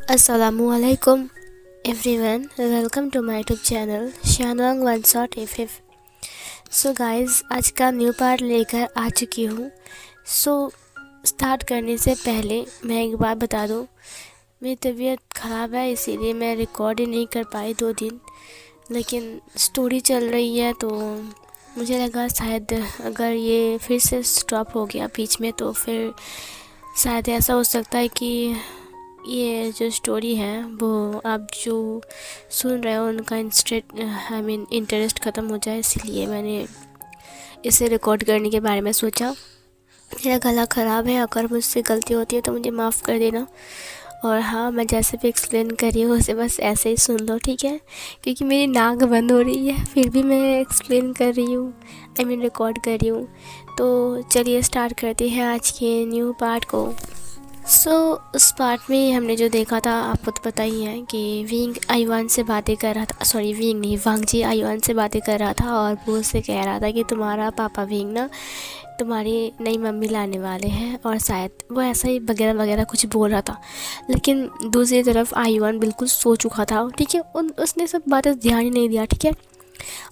Assalamualaikum everyone, welcome to my YouTube channel शानवांग one shot F. So guys, आज का new part लेकर आ चुकी हूँ। स्टार्ट करने से पहले मैं एक बात बता दूँ, मेरी तबीयत ख़राब है इसीलिए मैं रिकॉर्ड ही नहीं कर पाई 2 दिन। लेकिन स्टोरी चल रही है तो मुझे लगा शायद अगर ये फिर से स्टॉप हो गया बीच में तो फिर शायद ऐसा हो सकता है कि ये जो स्टोरी है वो आप जो सुन रहे हो उनका इंटरेस्ट ख़त्म हो जाए, इसलिए मैंने इसे रिकॉर्ड करने के बारे में सोचा। मेरा गला ख़राब है, अगर मुझसे गलती होती है तो मुझे माफ़ कर देना। और हाँ, मैं जैसे भी एक्सप्लेन कर रही हूँ उसे बस ऐसे ही सुन लो, ठीक है? क्योंकि मेरी नाक बंद हो रही है फिर भी मैं एक्सप्लेन कर रही हूँ, रिकॉर्ड कर रही हूँ। तो चलिए स्टार्ट करते हैं आज के न्यू पार्ट को। उस पार्ट में हमने जो देखा था आपको तो पता ही है कि विंग आयुआन से बातें कर रहा था, सॉरी विंग नहीं, वांगजी आयुआन से बातें कर रहा था और वो उससे कह रहा था कि तुम्हारा पापा विंग ना तुम्हारी नई मम्मी लाने वाले हैं, और शायद वो ऐसा ही वगैरह वगैरह कुछ बोल रहा था। लेकिन दूसरी तरफ आयुआन बिल्कुल सो चुका था, ठीक है? उसने सब बातें ध्यान ही नहीं दिया, ठीक है?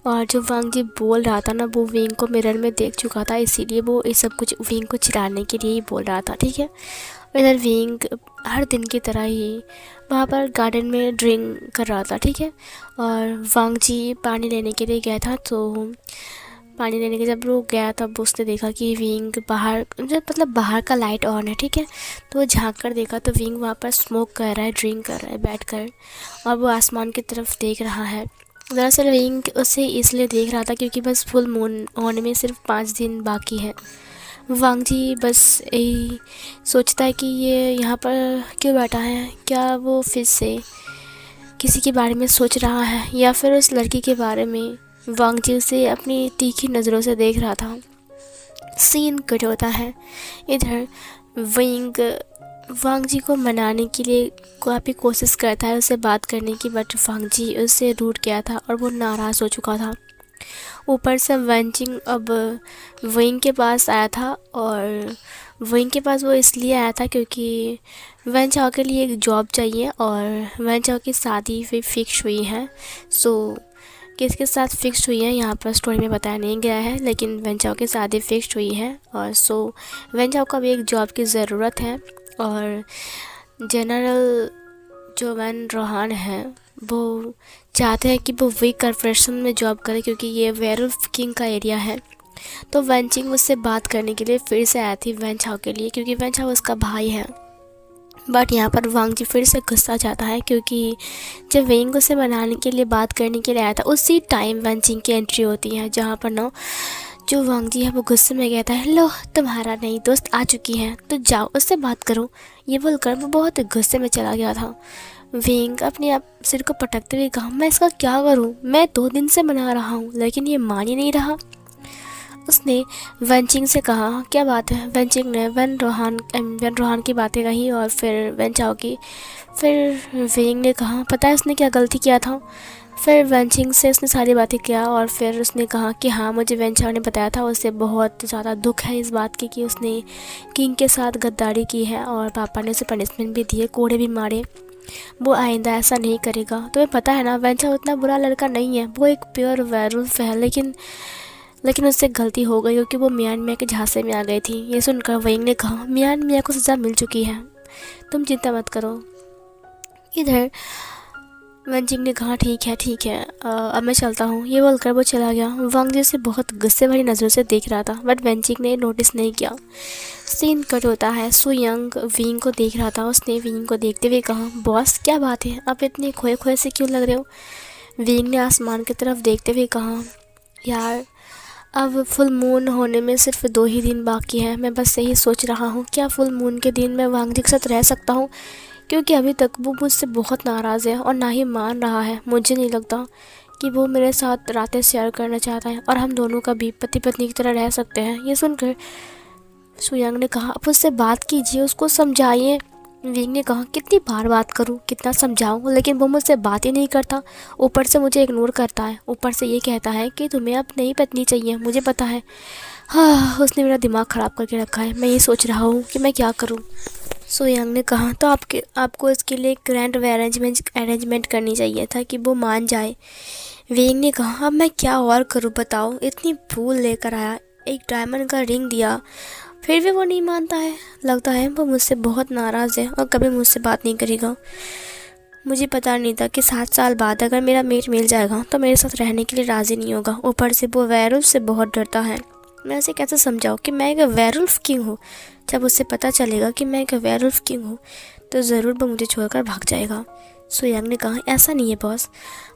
और जो वांगजी बोल रहा था ना वो विंग को मिरर में देख चुका था, इसीलिए वो ये सब कुछ विंग को चिढ़ाने के लिए ही बोल रहा था, ठीक है? इधर विंग हर दिन की तरह ही वहाँ पर गार्डन में ड्रिंक कर रहा था, ठीक है? और वांगजी पानी लेने के लिए गया था, तो पानी लेने के जब वो गया तब उसने देखा कि विंग बाहर मतलब बाहर का लाइट ऑन है, ठीक है? तो वो झांक कर देखा तो विंग वहाँ पर स्मोक कर रहा है, ड्रिंक कर रहा है बैठकर, और वो आसमान की तरफ देख रहा है। दरअसल विंग उसे इसलिए देख रहा था क्योंकि बस फुल मून होने में सिर्फ 5 दिन बाकी है। वांगजी बस यही सोचता है कि ये यहाँ पर क्यों बैठा है, क्या वो फिर से किसी के बारे में सोच रहा है या फिर उस लड़की के बारे में। वांगजी उसे अपनी तीखी नज़रों से देख रहा था। सीन कट होता है। इधर विंग वांगजी को मनाने के लिए काफ़ी कोशिश करता है उसे बात करने की, बट वांगजी उससे रूठ गया था और वो नाराज़ हो चुका था। ऊपर से वेंचिंग अब विंग के पास आया था, और विंग के पास वो इसलिए आया था क्योंकि वेन चाओ के लिए एक जॉब चाहिए और वेन चाओ की शादी भी फिक्स हुई है। किसके साथ फिक्स हुई है यहाँ पर स्टोरी में बताया नहीं गया है, लेकिन वेन चाओ की शादी फिक्स हुई है। और वेन चाओ को भी एक जॉब की ज़रूरत है, और जनरल जो वैन रोहान है वो चाहते हैं कि वो वी कॉर्पोरेशन में जॉब करे क्योंकि ये वेयरवुल्फ किंग का एरिया है। तो वेंचिंग उससे बात करने के लिए फिर से आई थी वेन चाओ के लिए, क्योंकि वेन चाओ उसका भाई है। बट यहाँ पर वांगजी फिर से गुस्सा जाता है क्योंकि जब वेंग उसे मनाने के लिए बात करने के लिए आया था उसी टाइम वेंचिंग की एंट्री होती है, जहाँ पर ना जो वांगजी है वो गुस्से में कहता है, लो तुम्हारा नई दोस्त आ चुकी है तो जाओ उससे बात करो। ये बोलकर वो बहुत गुस्से में चला गया था। विंग अपने आप सिर को पटकते हुए कहा, मैं इसका क्या करूं? मैं 2 दिन से मना रहा हूं लेकिन ये मान ही नहीं रहा। उसने वेंचिंग से कहा, क्या बात है? वेंचिंग ने वेन रोहान की बातें कही और फिर वेन चाओ की। फिर विंग ने कहा, पता है उसने क्या गलती किया था? फिर वेंचिंग से उसने सारी बातें किया और फिर उसने कहा कि हाँ, मुझे वेन चाओ ने बताया था, उसे बहुत ज़्यादा दुख है इस बात की कि उसने किंग के साथ गद्दारी की है और पापा ने उसे पनिशमेंट भी दिए, कोड़े भी मारे। वो आइंदा ऐसा नहीं करेगा। तुम्हें पता है ना, वेन चाओ उतना बुरा लड़का नहीं है, वो एक प्योर वेयरवुल्फ है, लेकिन उससे गलती हो गई क्योंकि वो मियान मियाँ के झांसे में आ गई थी। ये सुनकर विंग ने कहा, मियान मियाँ को सज़ा मिल चुकी है, तुम चिंता मत करो। इधर वेंचिंग ने कहा, ठीक है, अब मैं चलता हूँ। ये बोलकर वो चला गया। वांगजी से बहुत गुस्से भरी नज़रों से देख रहा था, बट वेंचिंग ने नोटिस नहीं किया। सीन कट होता है। सुयंग विंग को देख रहा था। उसने विंग को देखते हुए कहा, बॉस क्या बात है, आप इतने खोए खोए से क्यों लग रहे हो? विंग ने आसमान की तरफ देखते हुए कहा, यार अब फुल मून होने में सिर्फ 2 ही दिन बाकी है। मैं बस यही सोच रहा हूँ क्या फुल मून के दिन मैं वांगजी के साथ रह सकता हूँ, क्योंकि अभी तक वो मुझसे बहुत नाराज़ है और ना ही मान रहा है। मुझे नहीं लगता कि वो मेरे साथ रातें शेयर करना चाहता है और हम दोनों का भी पति पत्नी की तरह रह सकते हैं। ये सुनकर सुयंग ने कहा, आप उससे बात कीजिए, उसको समझाइए विंग ने कहा कितनी बार बात करूं, कितना समझाऊं, लेकिन वो मुझसे बात ही नहीं करता। ऊपर से मुझे इग्नोर करता है, ऊपर से ये कहता है कि तुम्हें अब नई पत्नी चाहिए, मुझे पता है। हाँ, उसने मेरा दिमाग ख़राब करके रखा है। मैं ये सोच रहा हूँ कि मैं क्या करूँ। सो यंग ने कहा तो आपको इसके लिए ग्रैंड अरेंजमेंट करनी चाहिए था कि वो मान जाए। विंग ने कहा अब मैं क्या और करूँ बताओ, इतनी फूल लेकर आया, एक डायमंड का रिंग दिया, फिर भी वो नहीं मानता है। लगता है वो मुझसे बहुत नाराज़ है और कभी मुझसे बात नहीं करेगा। मुझे पता नहीं था कि 7 साल बाद अगर मेरा मेट मिल जाएगा तो मेरे साथ रहने के लिए राज़ी नहीं होगा। ऊपर से वो वेयरवुल्फ से बहुत डरता है। मैं उसे कैसे समझाऊँ कि मैं एक वेयरवुल्फ किंग हूँ। जब उसे पता चलेगा कि मैं एक वेयरवुल्फ किंग हूँ तो ज़रूर वो मुझे छोड़कर भाग जाएगा। सो यंग ने कहा ऐसा नहीं है बॉस,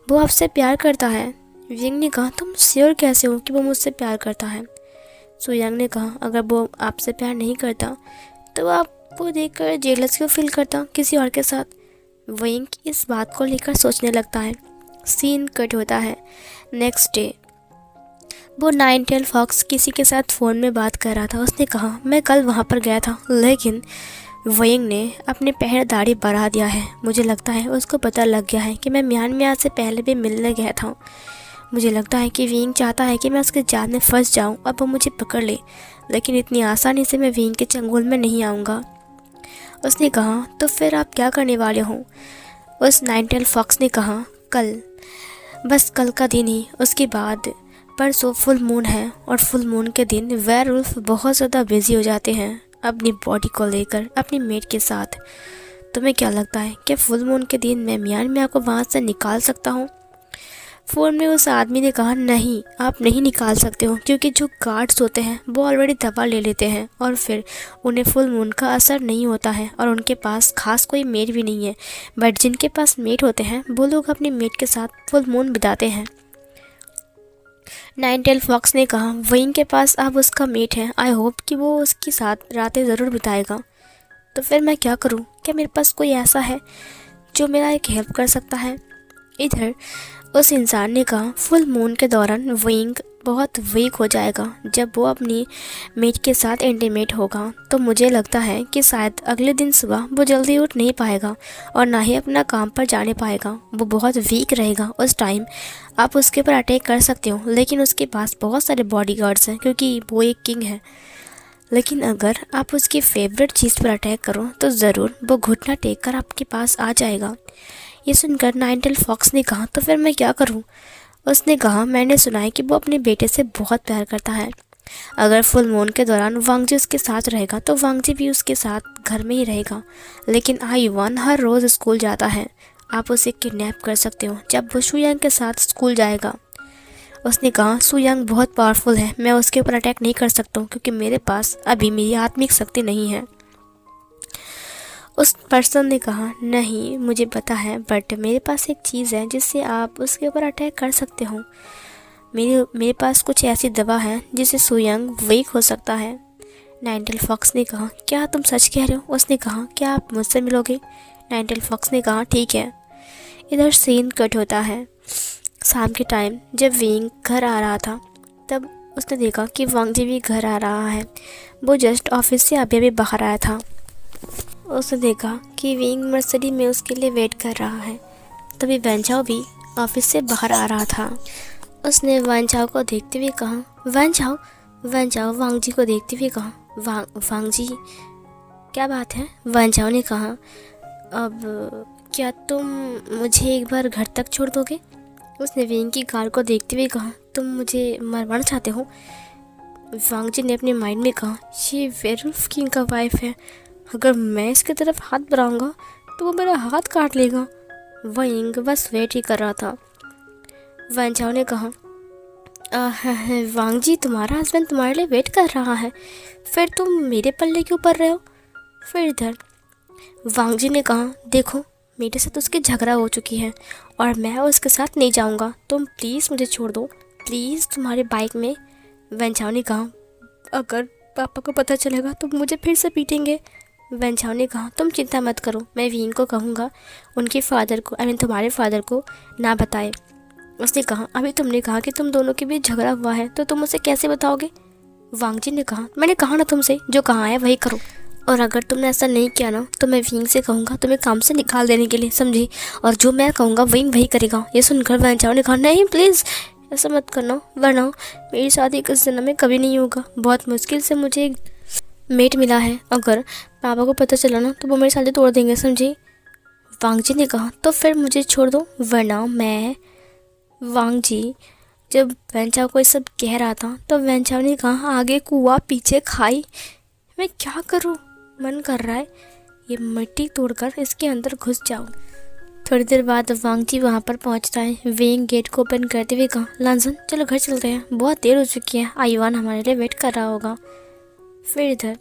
वो आपसे प्यार करता है। विंग ने कहा तुम श्योर कैसे हो कि वो मुझसे प्यार करता है। सो यंग ने कहा अगर वो आपसे प्यार नहीं करता तो आपको देखकर जेलस क्यों फील करता किसी और के साथ। विंग इस बात को लेकर सोचने लगता है। सीन कट होता है। नेक्स्ट डे वो नाइन टेल फॉक्स किसी के साथ फ़ोन में बात कर रहा था। उसने कहा मैं कल वहाँ पर गया था, लेकिन विंग ने अपने पैर दाढ़ी बढ़ा दिया है। मुझे लगता है उसको पता लग गया है कि मैं म्यांमार से पहले भी मिलने गया था। मुझे लगता है कि विंग चाहता है कि मैं उसके जाल में फंस जाऊं और वो मुझे पकड़ ले, लेकिन इतनी आसानी से मैं विंग के चंगुल में नहीं आऊँगा। उसने कहा तो फिर आप क्या करने वाले हो। उस नाइन टेल फॉक्स ने कहा कल, बस कल का दिन ही। उसके बाद परसों फुल मून है और फुल मून के दिन वेयरवुल्फ बहुत ज़्यादा बिजी हो जाते हैं अपनी बॉडी को लेकर, अपनी मेट के साथ। तुम्हें क्या लगता है कि फुल मून के दिन मैं म्यांमार को वहाँ से निकाल सकता हूँ। फ़ोन में उस आदमी ने कहा नहीं, आप नहीं निकाल सकते हो, क्योंकि जो गार्ड्स होते हैं वो ऑलरेडी दवा ले लेते हैं और फिर उन्हें फुल मून का असर नहीं होता है और उनके पास खास कोई मेट भी नहीं है। बट जिनके पास मेट होते हैं वो लोग अपनी मेट के साथ फुल मून बिताते हैं। नाइन टेल फॉक्स ने कहा विंग के पास अब उसका मेट है, आई होप कि वो उसके साथ रातें ज़रूर बिताएगा। तो फिर मैं क्या करूं, क्या मेरे पास कोई ऐसा है जो मेरा एक हेल्प कर सकता है। इधर उस इंसान ने कहा फुल मून के दौरान विंग बहुत वीक हो जाएगा। जब वो अपनी मेट के साथ इंटीमेट होगा तो मुझे लगता है कि शायद अगले दिन सुबह वो जल्दी उठ नहीं पाएगा और ना ही अपना काम पर जाने पाएगा। वो बहुत वीक रहेगा उस टाइम। आप उसके ऊपर अटैक कर सकते हो, लेकिन उसके पास बहुत सारे बॉडीगार्ड्स हैं क्योंकि वो एक किंग है। लेकिन अगर आप उसकी फेवरेट चीज़ पर अटैक करो तो ज़रूर वो घुटना टेक कर आपके पास आ जाएगा। ये सुनकर नाइन टेल फॉक्स ने कहा तो फिर मैं क्या करूं। उसने कहा मैंने सुना है कि वो अपने बेटे से बहुत प्यार करता है। अगर फुल मून के दौरान वांगजी उसके साथ रहेगा तो वांगजी भी उसके साथ घर में ही रहेगा। लेकिन आयुवान हर रोज़ स्कूल जाता है, आप उसे किडनैप कर सकते हो जब वो शुयांग के साथ स्कूल जाएगा। उसने कहा शुयांग बहुत पावरफुल है, मैं उसके ऊपर अटैक नहीं कर सकता हूँ क्योंकि मेरे पास अभी मेरी आत्मिक शक्ति नहीं है। उस पर्सन ने कहा नहीं मुझे पता है, बट मेरे पास एक चीज़ है जिससे आप उसके ऊपर अटैक कर सकते हो। मेरे पास कुछ ऐसी दवा है जिससे शुयांग वीक हो सकता है। नाइन टेल फॉक्स ने कहा क्या तुम सच कह रहे हो। उसने कहा क्या आप मुझसे मिलोगे। नाइन टेल फॉक्स ने कहा ठीक है। इधर सीन कट होता है। शाम के टाइम जब विंग घर आ रहा था तब उसने देखा कि वांगजी भी घर आ रहा है। वो जस्ट ऑफिस से अभी अभी बाहर आया था। उसने देखा कि विंग मर्सिडी में उसके लिए वेट कर रहा है। तभी वैनचाओ भी ऑफिस से बाहर आ रहा था। उसने वैनचाओ को देखते हुए कहा वैनचाओ। वैनचाओ वांगजी को देखते हुए कहा वांगजी क्या बात है। वैनचाओ ने कहा अब क्या तुम मुझे एक बार घर तक छोड़ दोगे। उसने विंग की कार को देखते हुए कहा तुम मुझे मरवाना चाहते हो। वांगजी ने अपने माइंड में कहा ये वेयरवुल्फ किंग का वाइफ है, अगर मैं इसकी तरफ हाथ बढ़ाऊंगा तो वो मेरा हाथ काट लेगा। विंग बस वेट ही कर रहा था। वैनचाओ ने कहा वांगजी तुम्हारा हस्बैंड तुम्हारे लिए वेट कर रहा है, फिर तुम मेरे पल्ले क्यों पड़ रहे हो। फिर इधर वांगजी ने कहा देखो मेरे साथ उसकी झगड़ा हो चुकी है और मैं उसके साथ नहीं जाऊंगा, तुम प्लीज़ मुझे छोड़ दो, प्लीज़ तुम्हारे बाइक में। वैनचाओ ने कहा अगर पापा को पता चलेगा तो मुझे फिर से पीटेंगे। वैनचाओ ने कहा तुम चिंता मत करो, मैं विंग को कहूँगा उनके फादर को तुम्हारे फादर को ना बताए। उसने कहा अभी तुमने कहा कि तुम दोनों के बीच झगड़ा हुआ है तो तुम उसे कैसे बताओगे। वांगजी ने कहा मैंने कहा ना तुमसे जो कहा है वही करो। और अगर तुमने ऐसा नहीं किया ना तो मैं विंग से कहूँगा तुम्हें काम से निकाल देने के लिए, समझी? और जो मैं कहूँगा विंग वही करेगा। ये सुनकर वैनचाओ ने कहा, नहीं प्लीज़ ऐसा मत करना, वरना मेरी शादी इस जन्म में कभी नहीं होगा। बहुत मुश्किल से मुझे एक मेट मिला है, अगर पापा को पता चला ना तो वो मेरी शादी तोड़ देंगे, समझी? वांग जी ने कहा, तो फिर मुझे छोड़ दो, वरना मैं। वांग जी जब वैनचाओ को ये सब कह रहा था तो वैनचाओ ने कहा, आगे कुआ पीछे खाई, मैं क्या करूं? मन कर रहा है ये मिट्टी तोड़कर इसके अंदर घुस जाऊं। थोड़ी देर बाद वांग जी वहाँ पर पहुँचता है। वेंग गेट को ओपन करते हुए कहा, लांजन चलो घर चलते हैं, बहुत देर हो चुकी है, आयुवान हमारे लिए वेट कर रहा होगा। फिर इधर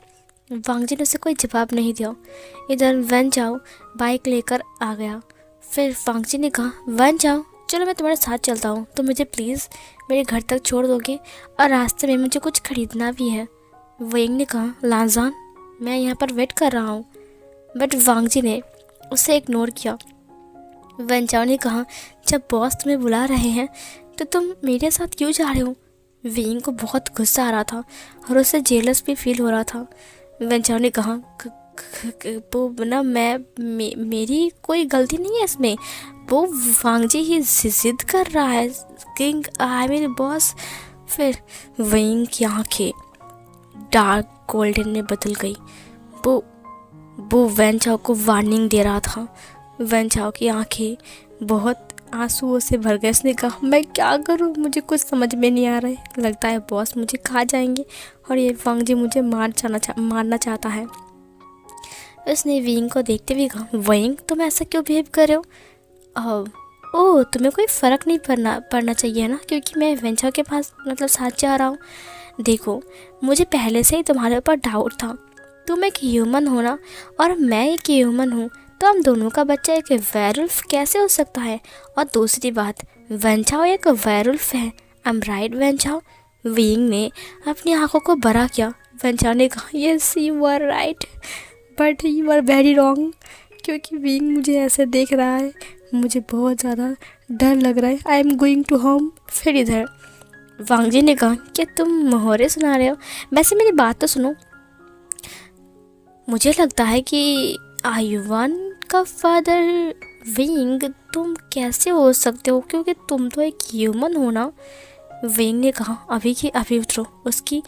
वांग जी ने उसे कोई जवाब नहीं दिया। इधर वैनचाओ बाइक लेकर आ गया। फिर वांग जी ने कहा, वैनचाओ चलो मैं तुम्हारे साथ चलता हूँ, तो मुझे प्लीज़ मेरे घर तक छोड़ दोगे, और रास्ते में मुझे कुछ खरीदना भी है। वेंग ने कहा, लांजान मैं यहाँ पर वेट कर रहा हूँ। बट वांग जी ने उसे इग्नोर किया। वैनचाओ ने कहा, जब बॉस तुम्हें बुला रहे हैं तो तुम मेरे साथ क्यों जा रहे हो? वेंग को बहुत गुस्सा आ रहा था और उसे जेलस भी फील हो रहा था। वैनचाओ ने कहा, वो ना मेरी कोई गलती नहीं है इसमें, वो वांग जी ही जिद कर रहा है, किंग आई मीन बॉस। फिर वेंग की आंखें डार्क गोल्डन में बदल गई। वो वैनचाओ को वार्निंग दे रहा था। वैनचाओ की आंखें बहुत आंसुओं से भर गए। उसने कहा, मैं क्या करूं, मुझे कुछ समझ में नहीं आ रहा है, लगता है बॉस मुझे खा जाएंगे और ये वांग जी मुझे मारना चाहता है। उसने विंग को देखते हुए कहा, विंग तुम ऐसा क्यों बिहेव कर रहे हो? ओह तुम्हें कोई फ़र्क नहीं पड़ना चाहिए ना, क्योंकि मैं वैनचाओ के पास मतलब साथ जा रहा हूँ। देखो मुझे पहले से ही तुम्हारे ऊपर डाउट था, तुम एक ह्यूमन हो ना और मैं एक ह्यूमन हूँ, तो हम दोनों का बच्चा एक वेयरवुल्फ कैसे हो सकता है? और दूसरी बात, वैनचाओ एक वेयरवुल्फ है, I am right Wanchao? Wing ने अपनी आंखों को बड़ा किया। वैनचाओ ने कहा, yes you are right but you are very wrong, क्योंकि विंग मुझे ऐसे देख रहा है, मुझे बहुत ज़्यादा डर लग रहा है, I am going to home. फिर इधर वांग जी ने कहा, क्या तुम मोहरे सुना रहे हो? वैसे मेरी बात तो सुनो, मुझे लगता है कि आयुवान का फादर विंग तुम कैसे हो सकते हो, क्योंकि तुम तो एक ह्यूमन हो ना। विंग ने कहा, अभी की अभी उतरो उसकी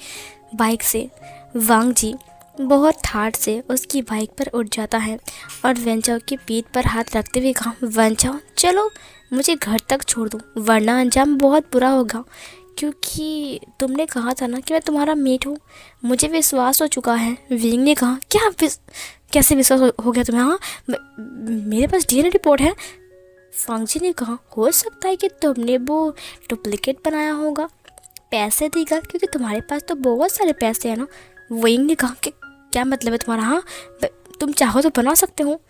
बाइक से। वांग जी बहुत ठाठ से उसकी बाइक पर उठ जाता है और वैनचाओ की पीठ पर हाथ रखते हुए कहा, वैनचाओ चलो मुझे घर तक छोड़ दो, वरना अंजाम बहुत बुरा होगा, क्योंकि तुमने कहा था ना कि मैं तुम्हारा मेट हूँ, मुझे विश्वास हो चुका है। विंग ने कहा, कैसे विश्वास हो गया तुम्हें? हाँ मेरे पास डीएनए रिपोर्ट है। वांग जी ने कहा, हो सकता है कि तुमने वो डुप्लीकेट बनाया होगा, पैसे देगा, क्योंकि तुम्हारे पास तो बहुत सारे पैसे हैं ना। विंग ने कहा कि क्या मतलब है तुम्हारा? हाँ तुम चाहो तो बना सकते हो।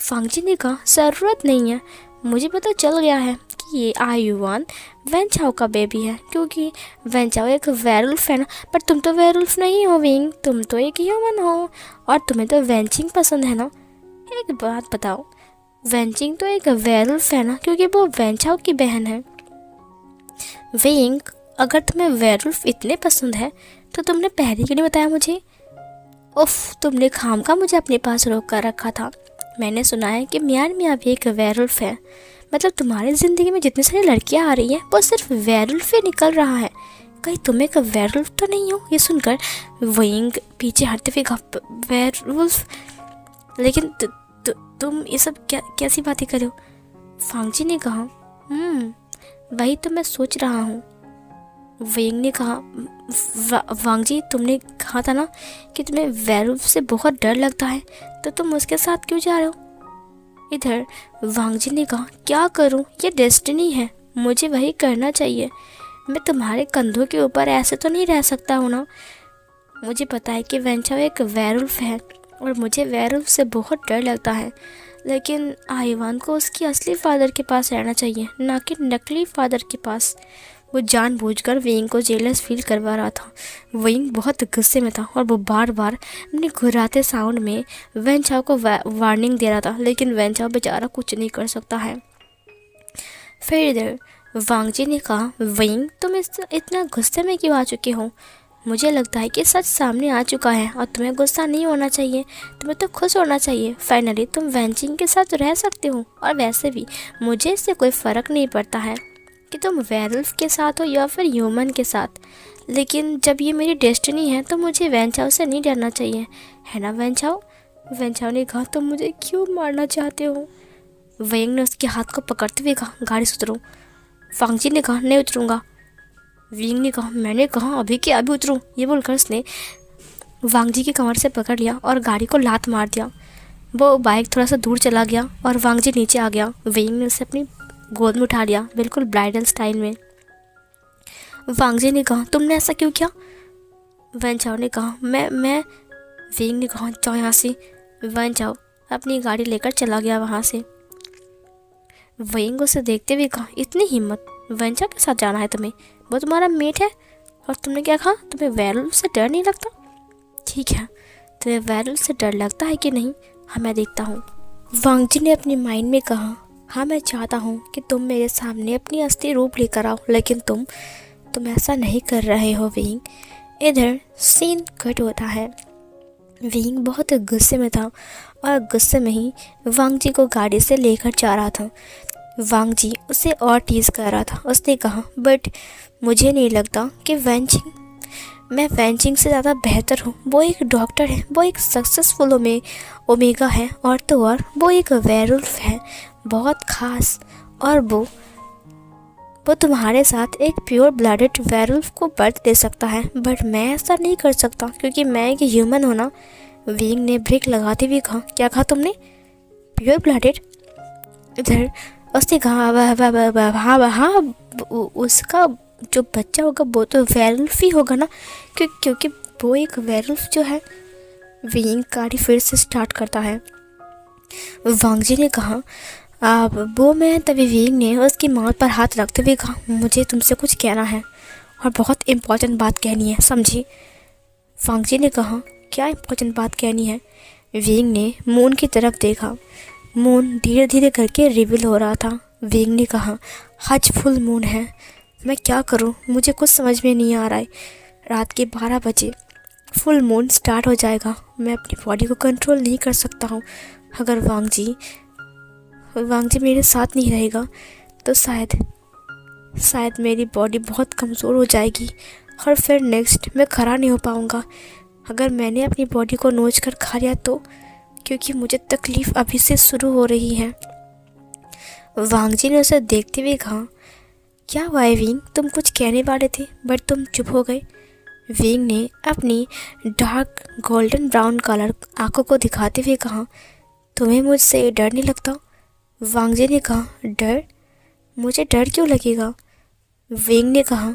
वांग जी ने कहा, ज़रूरत नहीं है, मुझे पता चल गया है कि ये आयुवान वैनचाओ का बेबी है, क्योंकि वैनचाओ एक वेयरवुल्फ है ना। पर तुम तो वेयरवुल्फ नहीं हो विंग, तुम तो एक ह्यूमन हो, और तुम्हें तो वेंचिंग पसंद है ना। एक बात बताओ, वेंचिंग तो एक वेयरवुल्फ है ना, क्योंकि वो वैनचाओ की बहन है। विंग अगर तुम्हें वेयरवुल्फ इतने पसंद है तो तुमने पहले क्यों नहीं बताया मुझे? उफ तुमने खामखा मुझे अपने पास रोक कर रखा था। मैंने सुना है कि मियाँ भी एक वेयरवुल्फ है, मतलब तुम्हारी ज़िंदगी में जितनी सारी लड़कियां आ रही हैं वो सिर्फ वेयरवुल्फ ही निकल रहा है, कहीं तुम एक वेयरवुल्फ तो नहीं हो? ये सुनकर विंग पीछे हटते हुए कहा, वेयरवुल्फ? लेकिन तुम ये सब कैसी बातें कर रहे हो? वांग जी ने कहा, वही तो मैं सोच रहा हूँ। विंग ने कहा, वांग जी तुमने कहा था ना कि तुम्हें वेयरवुल्फ से बहुत डर लगता है, तो तुम उसके साथ क्यों जा रहे हो? इधर वांग जी ने कहा, क्या करूं, ये डेस्टिनी है, मुझे वही करना चाहिए, मैं तुम्हारे कंधों के ऊपर ऐसे तो नहीं रह सकता हूँ ना। मुझे पता है कि वैनचाओ एक वेयरवुल्फ है और मुझे वेयरवुल्फ से बहुत डर लगता है, लेकिन आयुवान को उसकी असली फादर के पास रहना चाहिए, ना कि नकली फादर के पास। वो जानबूझकर विंग को जेलस फील करवा रहा था। विंग बहुत गुस्से में था और वो बार बार अपने घुर्राते साउंड में वैनचाओ को वार्निंग दे रहा था, लेकिन वैनचाओ बेचारा कुछ नहीं कर सकता है। फिर इधर वांग जी ने कहा, विंग तुम इतना गुस्से में क्यों आ चुके हो? मुझे लगता है कि सच सामने आ चुका है और तुम्हें गुस्सा नहीं होना चाहिए, तुम्हें तो खुश होना चाहिए। फाइनली तुम वैंचिंग के साथ रह सकते हो। और वैसे भी मुझे इससे कोई फ़र्क नहीं पड़ता है कि तुम वेयरवुल्फ के साथ हो या फिर ह्यूमन के साथ, लेकिन जब ये मेरी डेस्टिनी है तो मुझे वैंचाओ से नहीं डरना चाहिए, है ना वैंचाओ? वैंचाओ ने कहा, तुम मुझे क्यों मारना चाहते हो? वेंग ने उसके हाथ को पकड़ते हुए कहा, गाड़ी से उतरो। फांगजी ने कहा, नहीं उतरूँगा। विंग ने कहा, मैंने कहा अभी के अभी उतरूँ। ये बोलकर उसने वांगजी की कमर से पकड़ लिया और गाड़ी को लात मार दिया। वो बाइक थोड़ा सा दूर चला गया और वांगजी नीचे आ गया। विंग ने उसे अपनी गोद में उठा लिया, बिल्कुल ब्राइडल स्टाइल में। वांगजी ने कहा, तुमने ऐसा क्यों किया? वैंचाओ ने कहा, मैं विंग ने कहा, जाओ यहाँ से। वैंचाओ अपनी गाड़ी लेकर चला गया वहाँ से। विंग उसे देखते हुए कहा, इतनी हिम्मत, वैंचाओ के साथ जाना है तुम्हें? वो तुम्हारा मेट है और तुमने क्या कहा, तुम्हें वेयरवुल्फ से डर नहीं लगता? ठीक है, तुम्हें वेयरवुल्फ से डर लगता है कि नहीं, हाँ मैं देखता हूँ। वांगजी ने अपने माइंड में कहा, हाँ मैं चाहता हूँ कि तुम मेरे सामने अपनी असली रूप लेकर आओ, लेकिन तुम ऐसा नहीं कर रहे हो विंग। इधर सीन कट होता है। विंग बहुत गुस्से में था और गुस्से में ही वांगजी को गाड़ी से लेकर जा रहा था। वांगजी उसे और टीज़ कर रहा था। उसने कहा, बट मुझे नहीं लगता कि मैं वैंचिंग से ज़्यादा बेहतर हूँ। वो एक डॉक्टर है, वो एक सक्सेसफुल ओमेगा है, और तो और वो एक वेयरवुल्फ है, बहुत ख़ास। और वो तुम्हारे साथ एक प्योर ब्लडेड वेयरवुल्फ को बर्थ दे सकता है, बट मैं ऐसा नहीं कर सकता क्योंकि मैं एक ह्यूमन हूँ ना। विंग ने ब्रेक लगाते हुए कहा, क्या कहा तुमने? Pure blooded? इधर उसने कहा, हाँ उसका जो बच्चा होगा वो तो वेयरवुल्फ ही होगा ना, क्योंकि वो एक वेयरवुल्फ जो है। विंग गाड़ी फिर से स्टार्ट करता है। वांगजी ने कहा, वो मैं तभी विंग ने उसकी माँ पर हाथ रखते हुए कहा, मुझे तुमसे कुछ कहना है और बहुत इम्पोर्टेंट बात कहनी है, समझी? वांगजी ने कहा, क्या इम्पोर्टेंट बात कहनी है? विंग ने मून की तरफ देखा। मून धीरे धीरे करके रिवील हो रहा था। विंग ने कहा, आज फुल मून है, मैं क्या करूं, मुझे कुछ समझ में नहीं आ रहा है। रात के 12 बजे फुल मून स्टार्ट हो जाएगा। मैं अपनी बॉडी को कंट्रोल नहीं कर सकता हूं। अगर वांगजी मेरे साथ नहीं रहेगा तो शायद मेरी बॉडी बहुत कमज़ोर हो जाएगी और फिर नेक्स्ट मैं खड़ा नहीं हो पाऊँगा। अगर मैंने अपनी बॉडी को नोच कर खा लिया तो, क्योंकि मुझे तकलीफ़ अभी से शुरू हो रही है। वांगजी ने उसे देखते हुए कहा, क्या हुआ है विंग, तुम कुछ कहने वाले थे बट तुम चुप हो गए। विंग ने अपनी डार्क गोल्डन ब्राउन कलर आंखों को दिखाते हुए कहा, तुम्हें मुझसे डर नहीं लगता? वांगजी ने कहा, डर? मुझे डर क्यों लगेगा? विंग ने कहा,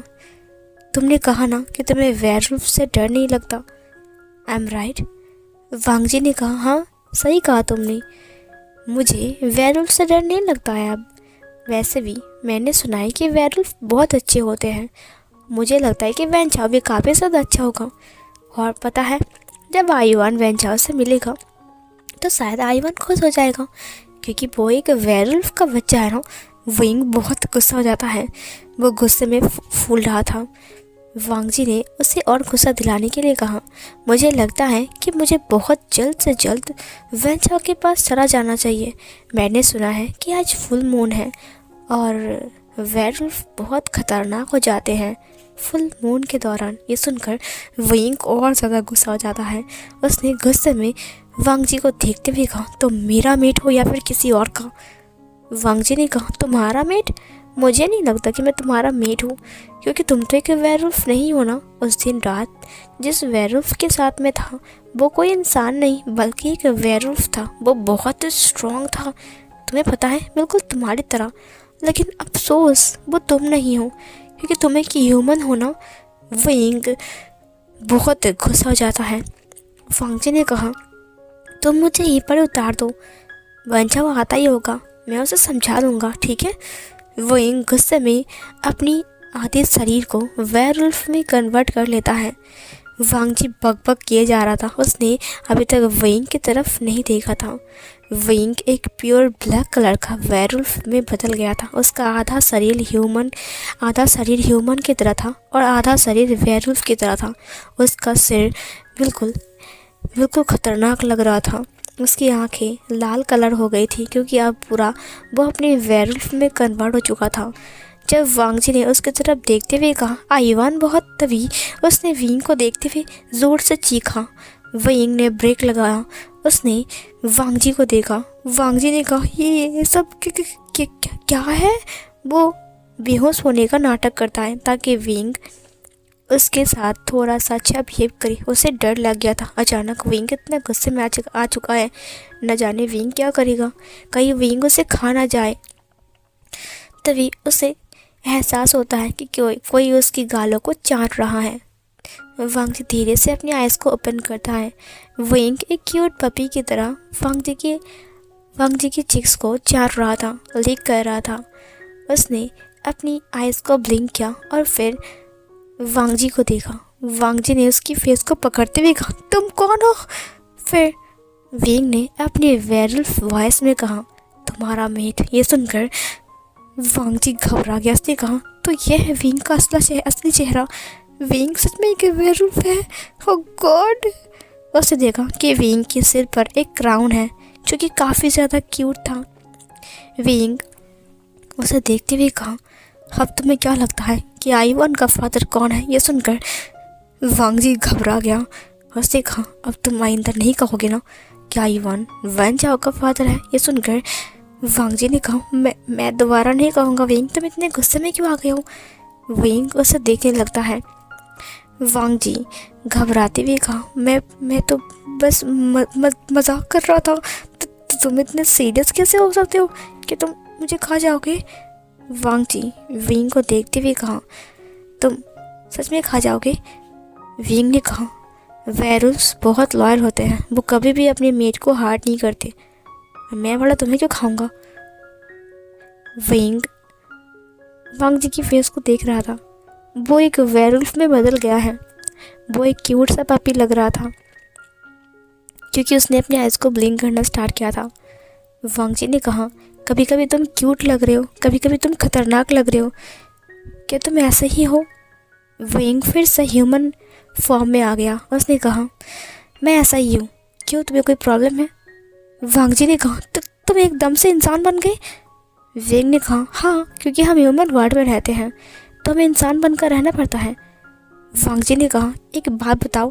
तुमने कहा ना कि तुम्हें वेयरवुल्फ से डर नहीं लगता, आई एम राइट? वांगजी ने कहा, हाँ सही कहा तुमने, मुझे वेयरवुल्फ से डर नहीं लगता है अब। वैसे भी मैंने सुना है कि वेयरवुल्फ बहुत अच्छे होते हैं, मुझे लगता है कि वैंचाओ भी काफ़ी ज़्यादा अच्छा होगा। और पता है, जब आयुआन वैंचाओ से मिलेगा तो शायद आयुआन खुश हो जाएगा, क्योंकि वो एक वेयरवुल्फ का बच्चा है ना। विंग बहुत गुस्सा हो जाता है, वो गुस्से में फूल रहा था। वांगजी ने उसे और गुस्सा दिलाने के लिए कहा, मुझे लगता है कि मुझे बहुत जल्द से जल्द वैंचाओ के पास चला जाना चाहिए। मैंने सुना है कि आज फुल मून है और वेयरवुल्फ बहुत खतरनाक हो जाते हैं फुल मून के दौरान। ये सुनकर विंग और ज़्यादा गुस्सा हो जाता है। उसने गुस्से में वांगजी को देखते हुए कहा, तुम मेरा मेट हो या फिर किसी और का? वांगजी ने कहा, तुम्हारा मेट? मुझे नहीं लगता कि मैं तुम्हारा मेट हूँ, क्योंकि तुम तो एक वेयरवुल्फ नहीं हो ना। उस दिन रात जिस वेयरवुल्फ के साथ में था वो कोई इंसान नहीं बल्कि एक वेयरवुल्फ था। वो बहुत स्ट्रॉन्ग था, तुम्हें पता है, बिल्कुल तुम्हारी तरह। लेकिन अफसोस वो तुम नहीं हो, क्योंकि तुम एक ह्यूमन हो ना। विंग बहुत गुस्सा हो जाता है। वांगजी ने कहा, तुम मुझे यहीं पर उतार दो, वैंचाओ आता ही होगा, मैं उसे समझा दूंगा, ठीक है? विंग गुस्से में अपनी आधे शरीर को वेयरवुल्फ में कन्वर्ट कर लेता है। वांग जी बकबक किए जा रहा था। उसने अभी तक वेइंग की तरफ नहीं देखा था। वेइंग एक प्योर ब्लैक कलर का वेयरवुल्फ में बदल गया था। उसका आधा शरीर ह्यूमन की तरह था और आधा शरीर वेयरवुल्फ की तरह था। उसका सिर बिल्कुल बिल्कुल खतरनाक लग रहा था। उसकी आंखें लाल कलर हो गई थी क्योंकि अब पूरा वो अपने वेयरवुल्फ में कन्वर्ट हो चुका था। जब वांग जी ने उसकी तरफ देखते हुए कहा आईवान बहुत, तभी उसने विंग को देखते हुए ज़ोर से चीखा। विंग ने ब्रेक लगाया। उसने वांग जी को देखा। वांग जी ने कहा ये सब क्या है। वो बेहोश होने का नाटक करता है ताकि विंग उसके साथ थोड़ा सा अच्छा बिहेव करे। उसे डर लग गया था। अचानक विंग इतना गुस्से में आ चुका है, न जाने विंग क्या करेगा। कहीं विंग उसे खा ना जाए। तभी उसे एहसास होता है कि कोई उसकी गालों को चाट रहा है। वांग जी धीरे से अपनी आइज़ को ओपन करता है। विंग एक क्यूट पपी की तरह वांग जी की चिक्स को चाट रहा था, लिक कर रहा था। उसने अपनी आइज़ को ब्लिंक किया और फिर वांग जी को देखा। वांग जी ने उसकी फेस को पकड़ते हुए कहा तुम कौन हो। फिर विंग ने अपने वेयरवुल्फ वॉइस में कहा तुम्हारा मेट। ये सुनकर वांग जी घबरा गया। उसने कहा तो यह है विंग का असली चेहरा। विंग सच में एक वेयरवुल्फ है। ओह गॉड। उसने देखा कि विंग के सिर पर एक क्राउन है जो कि काफ़ी ज़्यादा क्यूट था। विंग उसे देखते हुए कहा अब तुम्हें क्या लगता है कि आईवान का फादर कौन है। ये सुनकर वांग जी घबरा गया। उसने कहा अब तुम आइंदा नहीं कहोगे ना कि आईवान वैन जाओ का फादर है। ये सुनकर वांग जी ने कहा मैं दोबारा नहीं कहूँगा। विंग तुम इतने गुस्से में क्यों आ गए हो। विंग उसे देखने लगता है। वांग जी घबराते हुए कहा मैं तो बस मजाक कर रहा था। तुम इतने सीरियस कैसे हो सकते हो कि तुम मुझे खा जाओगे। वांग जी विंग को देखते हुए कहा तुम सच में खा जाओगे। विंग ने कहा वेयरवुल्व्स बहुत लॉयल होते हैं, वो कभी भी अपने मेट को हार्ट नहीं करते। मैं वाला तुम्हें क्यों खाऊंगा। विंग वांग जी की फेस को देख रहा था। वो एक वेयरवुल्फ में बदल गया है। वो एक क्यूट सा पपी लग रहा था क्योंकि उसने अपने आइज़ को ब्लिंक करना स्टार्ट किया था। वांग जी ने कहा कभी कभी तुम क्यूट लग रहे हो, कभी कभी तुम खतरनाक लग रहे हो। क्या तुम ऐसे ही हो। विंग फिर से ह्यूमन फॉर्म में आ गया। उसने कहा मैं ऐसा ही हूँ, क्यों तुम्हें कोई प्रॉब्लम है। वांग जी ने कहा तुम एकदम से इंसान बन गए। विंग ने कहा हाँ, क्योंकि हम ह्यूमन वर्ल्ड में रहते हैं तो हमें इंसान बनकर रहना पड़ता है। वांग जी ने कहा एक बात बताओ,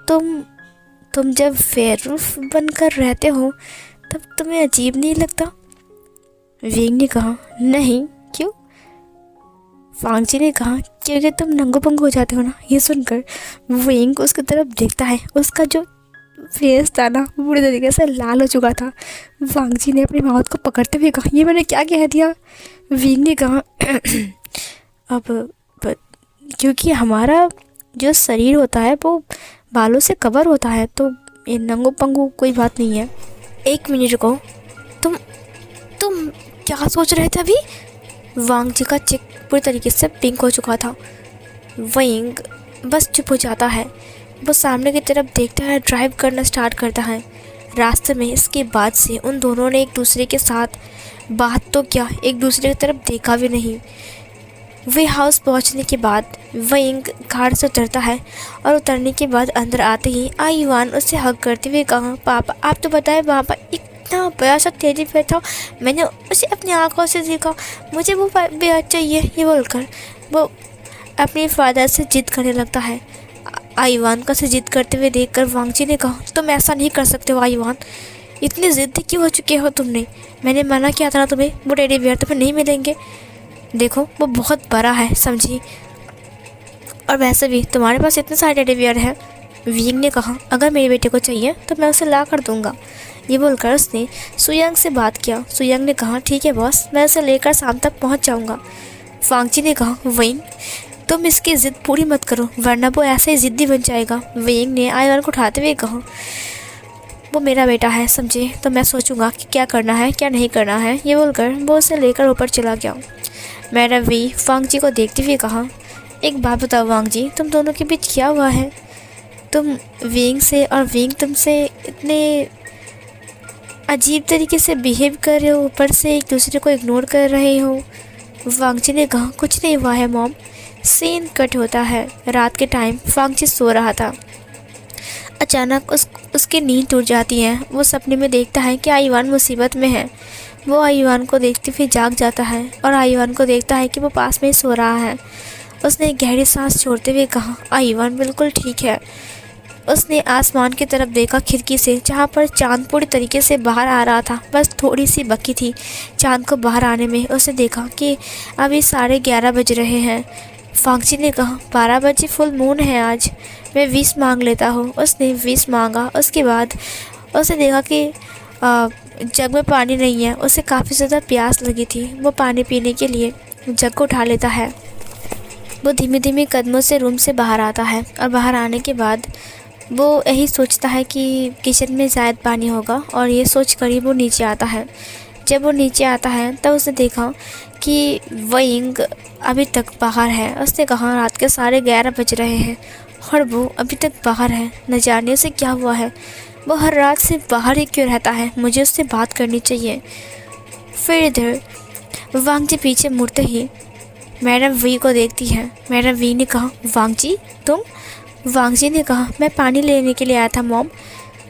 तुम जब वेयरवुल्फ बनकर रहते हो तब तुम्हें अजीब नहीं लगता। विंग ने कहा नहीं, क्यों। वांग जी ने कहा क्योंकि तुम नंगो पंगो हो जाते हो ना। ये सुनकर विंग उसकी तरफ देखता है। उसका जो फेस था ना पूरी तरीके से लाल हो चुका था। वांग जी ने अपनी माउथ को पकड़ते हुए कहा ये मैंने क्या कह दिया। विंग ने कहा अब क्योंकि हमारा जो शरीर होता है वो बालों से कवर होता है तो ये नंगो पंगो कोई बात नहीं है। एक मिनट रुको, तुम क्या सोच रहे थे अभी। वांग जी का चेक पूरी तरीके से पिंक हो चुका था। विंग बस चुप हो जाता है। वो सामने की तरफ देखता है, ड्राइव करना स्टार्ट करता है। रास्ते में इसके बाद से उन दोनों ने एक दूसरे के साथ बात तो क्या, एक दूसरे की तरफ देखा भी नहीं। वे हाउस पहुंचने के बाद विंग कार से उतरता है और उतरने के बाद अंदर आते ही आईवान उसे हग करते हुए कहा पापा आप तो बताए पापा इतना बड़ा सा टेडी बेयर था, मैंने उसे अपनी आंखों से देखा, मुझे वो बेयर चाहिए। ये बोलकर वो अपने फादर से जिद करने लगता है। आईवान का से जिद करते हुए देखकर वांग जी ने कहा तुम ऐसा नहीं कर सकते हो आईवान, इतनी ज़िद्दी क्यों हो चुके हो तुमने। मैंने मना किया था ना तुम्हें, वो टेडी बेयर तुम्हें नहीं मिलेंगे। देखो वो बहुत बड़ा है समझी, और वैसे भी तुम्हारे पास इतने सारे टेडी बियर हैं। विंग ने कहा अगर मेरे बेटे को चाहिए तो मैं उसे ला कर दूंगा। ये बोलकर उसने सुयंग से बात किया। सुयंग ने कहा ठीक है बॉस, मैं उसे लेकर शाम तक पहुंच जाऊंगा। वांग जी ने कहा विंग तुम इसकी ज़िद पूरी मत करो वरना वो ऐसे ही ज़िद्दी बन जाएगा। विंग ने आईवान को उठाते हुए कहा वो मेरा बेटा है समझे, तो मैं सोचूंगा कि क्या करना है क्या नहीं करना है। ये बोलकर वो उसे लेकर ऊपर चला गया। मैडम वी वांग जी को देखते हुए कहा एक बात बताओ वांग जी, तुम दोनों के बीच क्या हुआ है। तुम विंग से और विंग तुमसे इतने अजीब तरीके से बिहेव कर रहे हो, ऊपर से एक दूसरे को इग्नोर कर रहे हो। वांगजी ने कहा कुछ नहीं हुआ है मॉम। सीन कट होता है। रात के टाइम वांगजी सो रहा था। अचानक उसकी नींद टूट जाती है। वो सपने में देखता है कि आईवान मुसीबत में है। वो आईवान को देखते हुए जाग जाता है और आईवान को देखता है कि वो पास में ही सो रहा है। उसने एक गहरी सांस छोड़ते हुए कहा आईवान बिल्कुल ठीक है। उसने आसमान की तरफ देखा खिड़की से, जहाँ पर चांद पूरी तरीके से बाहर आ रहा था। बस थोड़ी सी बाकी थी चांद को बाहर आने में। उसने देखा कि अभी 11:30 बज रहे हैं। वांगजी ने कहा 12 बजे फुल मून है आज, मैं 20 मांग लेता हूँ। उसने 20 मांगा। उसके बाद उसने देखा कि जग में पानी नहीं है। उसे काफ़ी ज़्यादा प्यास लगी थी। वो पानी पीने के लिए जग को उठा लेता है। वो धीमे धीमे कदमों से रूम से बाहर आता है और बाहर आने के बाद वो यही सोचता है कि किचन में शायद पानी होगा, और ये सोच कर ही वो नीचे आता है। जब वो नीचे आता है तब उसने देखा कि विंग अभी तक बाहर है। उसने कहा रात के 11:30 बज रहे हैं और वो अभी तक बाहर है। न जाने उसे क्या हुआ है। वो हर रात से बाहर ही क्यों रहता है। मुझे उससे बात करनी चाहिए। फिर इधर वांगजी पीछे मुड़ते ही मैडम वी को देखती है। मैडम वी ने कहा वांगजी तुम? वांगजी ने कहा मैं पानी लेने के लिए आया था मॉम।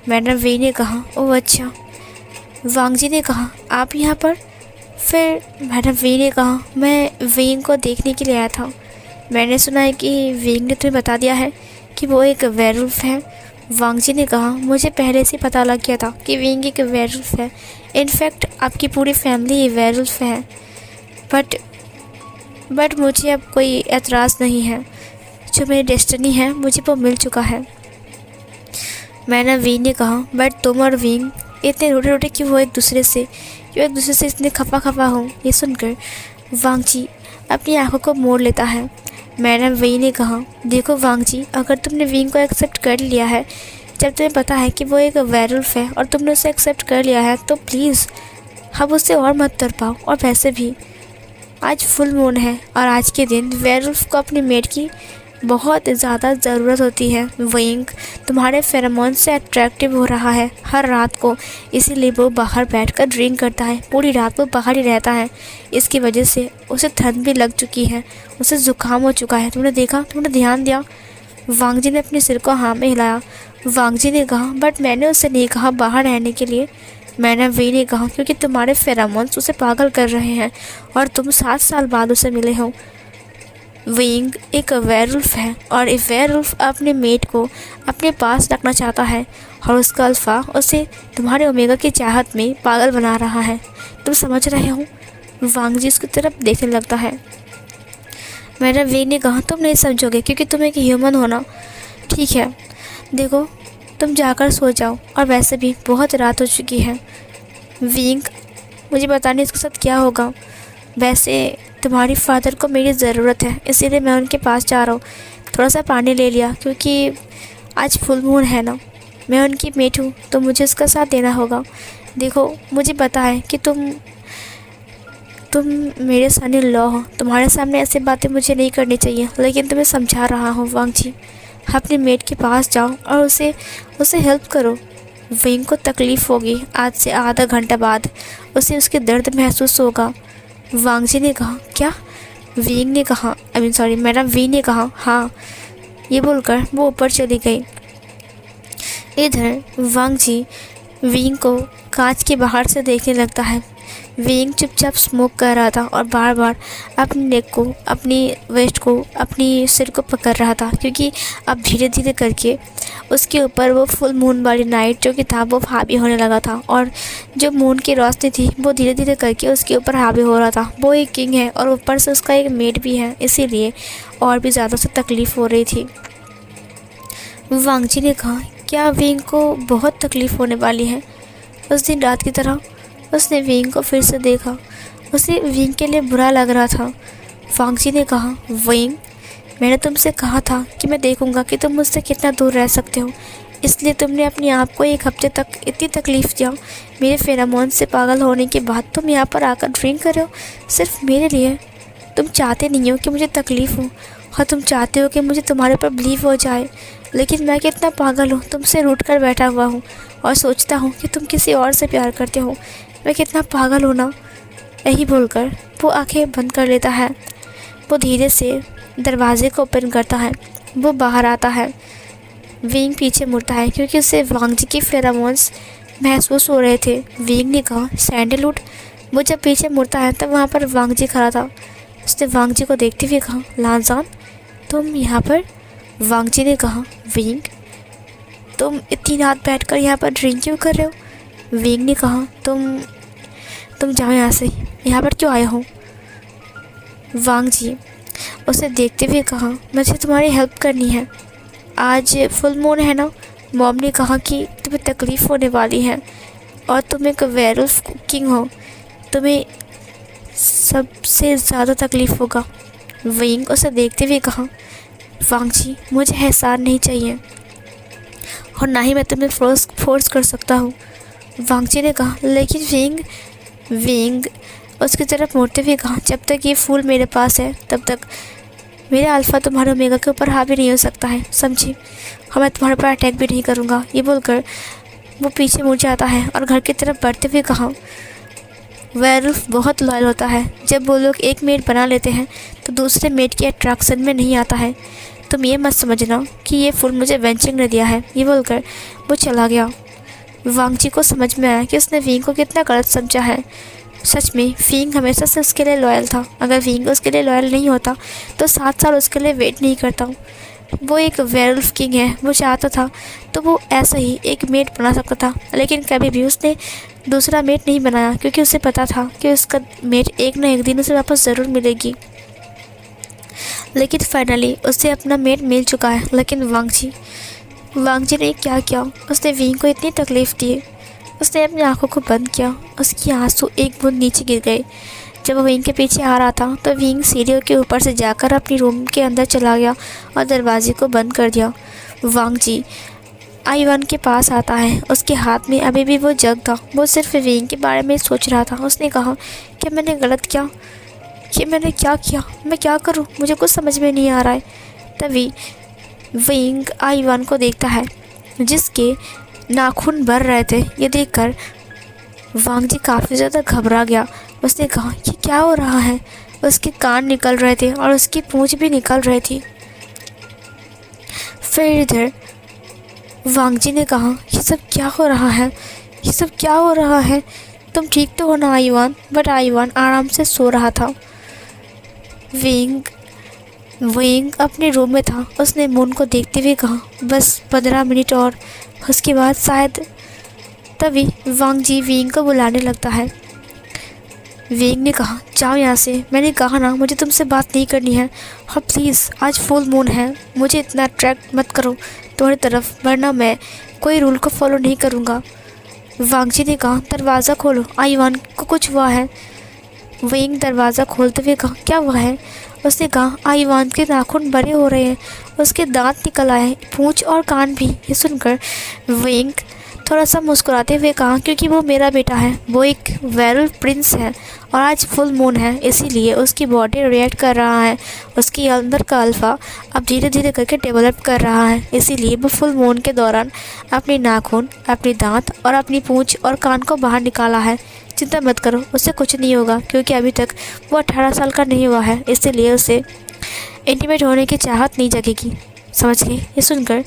मैडम वी ने कहा ओह अच्छा। वांगजी ने कहा आप यहाँ पर? फिर मैडम वी ने कहा मैं विंग को देखने के लिए आया था। मैंने सुना है कि विंग ने तुम्हें बता दिया है कि वो एक वेयरवुल्फ है। वांगजी ने कहा मुझे पहले से पता लग गया था कि विंग एक वेयरवुल्फ है। इनफैक्ट आपकी पूरी फैमिली वेयरवुल्फ है। बट मुझे अब कोई एतराज़ नहीं है। जो मेरी डेस्टिनी है मुझे वो मिल चुका है। मैंने वी ने कहा बट तुम और विंग इतने रूठे रूठे क्यों हो एक दूसरे से, क्यों एक दूसरे से इतने खफा हो? ये सुनकर वांगजी अपनी आंखों को मोड़ लेता है। मैडम वी ने कहा देखो वांगजी, अगर तुमने विंग को एक्सेप्ट कर लिया है, जब तुम्हें पता है कि वो एक वेयरवुल्फ है और तुमने उसे एक्सेप्ट कर लिया है, तो प्लीज़ अब उससे और मत तड़पाओ। और वैसे भी आज फुल मून है और आज के दिन वेयरवुल्फ को अपनी मेट की बहुत ज़्यादा ज़रूरत होती है। विंग तुम्हारे फेरोमोन से अट्रैक्टिव हो रहा है हर रात को, इसीलिए वो बाहर बैठकर ड्रिंक करता है। पूरी रात वो बाहर ही रहता है। इसकी वजह से उसे ठंड भी लग चुकी है, उसे ज़ुकाम हो चुका है। तुमने देखा, तुमने ध्यान दिया? वांगजी ने अपने सिर को हाँ में हिलाया। वांगजी ने कहा बट मैंने उसे नहीं कहा बाहर रहने के लिए। मैंने वी ने कहा क्योंकि तुम्हारे फेरोमोन्स उसे पागल कर रहे हैं और तुम 7 साल बाद उसे मिले हो। विंग एक वेयरवुल्फ है और एक वेयरवुल्फ अपने मेट को अपने पास रखना चाहता है और उसका अल्फा उसे तुम्हारे ओमेगा की चाहत में पागल बना रहा है। तुम समझ रहे हो? वांगजी उसकी तरफ देखने लगता है। मैंने वी ने कहा तुम नहीं समझोगे क्योंकि तुम एक ह्यूमन हो ना। ठीक है, देखो तुम जाकर सो जाओ, और वैसे भी बहुत रात हो चुकी है। विंग मुझे पता नहीं इसके साथ क्या होगा। वैसे तुम्हारी फादर को मेरी ज़रूरत है, इसीलिए मैं उनके पास जा रहा हूँ। थोड़ा सा पानी ले लिया क्योंकि आज फुल मून है ना। मैं उनकी मेट हूँ तो मुझे उसका साथ देना होगा। देखो मुझे पता है कि तुम मेरे सन इन लॉ हो, तुम्हारे सामने ऐसी बातें मुझे नहीं करनी चाहिए, लेकिन तुम्हें समझा रहा हूँ वांगजी। अपने मेट के पास जाओ और उसे हेल्प करो। विंग को तकलीफ़ होगी। आज से आधा घंटा बाद उसे उसके दर्द महसूस होगा। वांगजी ने कहा क्या? विंग ने कहा मैडम वी ने कहा हाँ। ये बोलकर वो ऊपर चली गई। इधर वांगजी विंग को कांच के बाहर से देखने लगता है। विंग चुपचाप स्मोक कर रहा था और बार बार अपनी नेक को, अपनी वेस्ट को, अपनी सिर को पकड़ रहा था, क्योंकि अब धीरे धीरे करके उसके ऊपर वो फुल मून वाली नाइट जो कि था वो हावी होने लगा था, और जो मून की रोशनी थी वो धीरे धीरे करके उसके ऊपर हावी हो रहा था। वो एक किंग है और ऊपर से उसका एक मेट भी है, इसीलिए और भी ज़्यादा से तकलीफ़ हो रही थी। वांगजी ने कहा क्या विंग को बहुत तकलीफ़ होने वाली है? उस दिन रात की तरह उसने विंग को फिर से देखा। उसे विंग के लिए बुरा लग रहा था। वांगजी ने कहा विंग, मैंने तुमसे कहा था कि मैं देखूंगा कि तुम मुझसे कितना दूर रह सकते हो, इसलिए तुमने अपने आप को 1 हफ्ते तक इतनी तकलीफ़ दिया। मेरे फेरोमोन से पागल होने के बाद तुम यहाँ पर आकर ड्रिंक कर रहे हो सिर्फ मेरे लिए। तुम चाहते नहीं हो कि मुझे तकलीफ़ हो और तुम चाहते हो कि मुझे तुम्हारे ऊपर बिलीव हो जाए, लेकिन मैं कितना पागल हूँ, तुमसे रूठ कर बैठा हुआ हूँ और सोचता हूँ कि तुम किसी और से प्यार करते हो। मैं कितना पागल हूँ ना। यही बोलकर वो आंखें बंद कर लेता है। वो धीरे से दरवाजे को ओपन करता है। वो बाहर आता है। विंग पीछे मुड़ता है क्योंकि उसे वांग जी की फेरामोन्स महसूस हो रहे थे। विंग ने कहा, सैंडलवुड। वो जब पीछे मुड़ता है तब वहाँ पर वांग जी खड़ा था। उसने वांग जी को देखते हुए कहा, लांजान तुम यहाँ पर? वांग जी ने कहा, विंग तुम इतनी रात बैठकर यहाँ पर ड्रिंक क्यों कर रहे हो? विंग ने कहा, तुम जाओ यहाँ से, यहाँ पर क्यों आए हो? वांग जी उसे देखते हुए कहा, मुझे तुम्हारी हेल्प करनी है। आज फुल मून है ना। मॉम ने कहा कि तुम्हें तकलीफ़ होने वाली है और तुम एक वेयरवुल्फ किंग हो, तुम्हें सबसे ज़्यादा तकलीफ़ होगा। विंग उसे देखते हुए कहा, वांग जी मुझे एहसान नहीं चाहिए और ना ही मैं तुम्हें फोर्स कर सकता हूँ। वांग जी ने कहा, लेकिन विंग उसकी तरफ मुड़ते हुए कहा, जब तक ये फूल मेरे पास है तब तक मेरा अल्फ़ा तुम्हारे ओमेगा के ऊपर हावी नहीं हो सकता है, समझी? और मैं तुम्हारे पर अटैक भी नहीं करूँगा। ये बोलकर वो पीछे मुड़ जाता है और घर की तरफ बढ़ते हुए कहा, वेयरवुल्फ बहुत लॉयल होता है। जब वो लोग एक मेट बना लेते हैं तो दूसरे मेट के अट्रैक्शन में नहीं आता है। तुम ये मत समझना कि ये फूल मुझे वेंचिंग ने दिया है। ये बोलकर वो चला गया। वांग जी को समझ में आया कि उसने विंग को कितना गलत समझा है। सच में विंग हमेशा से उसके लिए लॉयल था। अगर विंग उसके लिए लॉयल नहीं होता तो 7 साल उसके लिए वेट नहीं करता। वो एक वेयरवुल्फ किंग है। वो चाहता था तो वो ऐसा ही एक मेट बना सकता था, लेकिन कभी भी उसने दूसरा मेट नहीं बनाया क्योंकि उसे पता था कि उसका मेट एक ना एक दिन उसे वापस ज़रूर मिलेगी। लेकिन फाइनली उसे अपना मेट मिल चुका है। लेकिन वांग जी ने क्या किया? उसने विंग को इतनी तकलीफ़ दी। उसने अपनी आंखों को बंद किया। उसकी आंसू एक बूंद नीचे गिर गए। जब वो विंग के पीछे आ रहा था तो विंग सीढ़ियों के ऊपर से जाकर अपनी रूम के अंदर चला गया और दरवाजे को बंद कर दिया। वांग जी आईवान के पास आता है। उसके हाथ में अभी भी वो जग था। वो सिर्फ विंग के बारे में सोच रहा था। उसने कहा, क्या मैंने गलत किया? कि मैंने क्या किया? मैं क्या करूं? मुझे कुछ समझ में नहीं आ रहा है। तभी विंग आईवान को देखता है जिसके नाखून भर रहे थे। ये देखकर वांग जी काफ़ी ज़्यादा घबरा गया। उसने कहा, कि क्या हो रहा है? उसके कान निकल रहे थे और उसकी पूंछ भी निकल रही थी। फिर इधर वांग जी ने कहा, ये सब क्या हो रहा है? ये सब क्या हो रहा है? तुम ठीक तो हो ना आईवान? बट आईवान आराम से सो रहा था। विंग अपने रूम में था। उसने मून को देखते हुए कहा, बस 15 मिनट और उसके बाद शायद। तभी वांग जी विंग को बुलाने लगता है। विंग ने कहा, जाओ यहाँ से। मैंने कहा ना मुझे तुमसे बात नहीं करनी है। और प्लीज़ आज फुल मून है, मुझे इतना अट्रैक्ट मत करो तुम्हारी तरफ, वरना मैं कोई रूल को फॉलो नहीं करूँगा। वांग जी ने कहा, दरवाज़ा खोलो, आईवान को कुछ हुआ है। विंग दरवाज़ा खोलते हुए कहा, क्या हुआ है? उसने कहा, आईवान के नाखून बड़े हो रहे हैं, उसके दांत निकल आए, पूंछ और कान भी। ये सुनकर विंग थोड़ा सा मुस्कुराते हुए कहा, क्योंकि वो मेरा बेटा है, वो एक वेयरवुल्फ प्रिंस है और आज फुल मून है, इसीलिए उसकी बॉडी रिएक्ट कर रहा है। उसके अंदर का अल्फ़ा अब धीरे धीरे करके डेवलप कर रहा है, इसीलिए वो फुल मून के दौरान अपने नाखून, अपने दांत और अपनी पूंछ और कान को बाहर निकाला है। चिंता मत करो, उससे कुछ नहीं होगा क्योंकि अभी तक वो 18 साल का नहीं हुआ है, इसीलिए उसे इंटीमेट होने की चाहत नहीं जगेगी। समझ गए? ये सुनकर